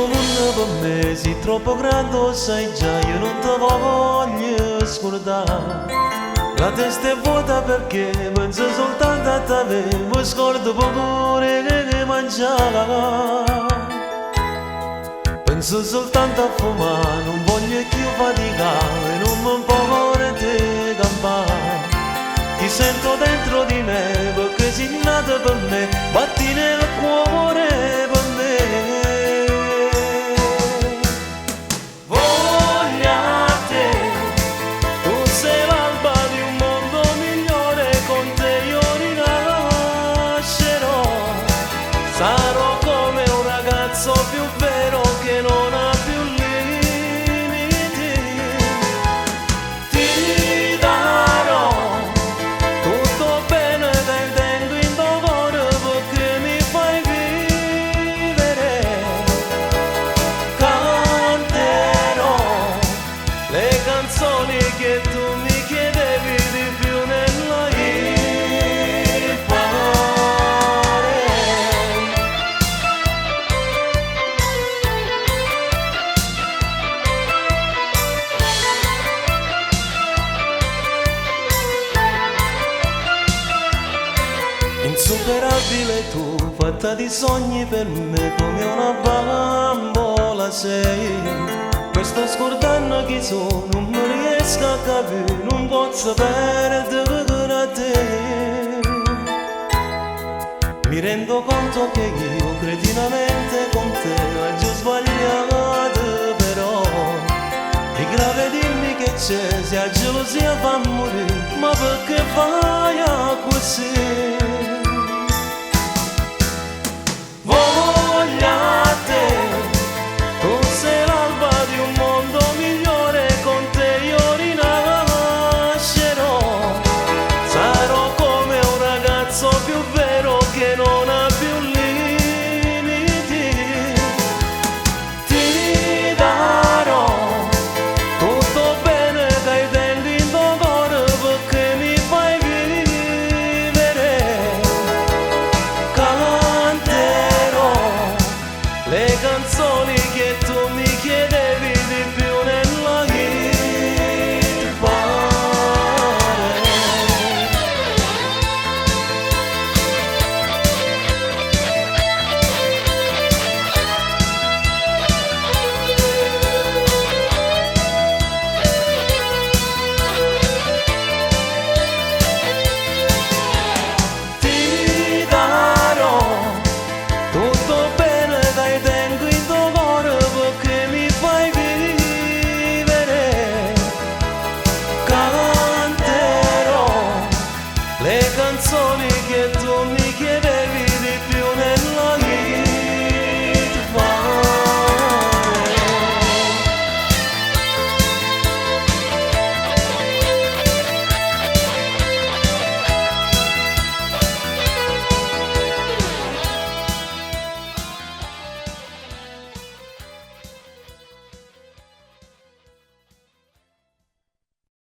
mondo per me sei troppo grande, lo sai già, io non ti voglio scordare. La testa è vuota perché penso soltanto a te, mi scordo pure che mangiare. Penso soltanto a fumare, non voglio più faticare, non mi vuole te campare. Ti sento dentro di me perché sei nata per me, batti nel cuore per me. Voglio a te, tu sei l'alba di un mondo migliore, con te io rinascerò. Sarò come un ragazzo più vero che non ha più limiti. Ti darò tutto bene tenendo in cuore perché mi fai vivere. Canterò le canzoni che tu mi chiedevi di più nella impare. Insuperabile tu, fatta di sogni per me come una bambola sei. Questo scordando chi sono, non mi riesco a capire, non posso perdere a te. Mi rendo conto che io cretinamente con te ho già sbagliato, però è grave dirmi che c'è, se la gelosia fa morire, ma perché fai così?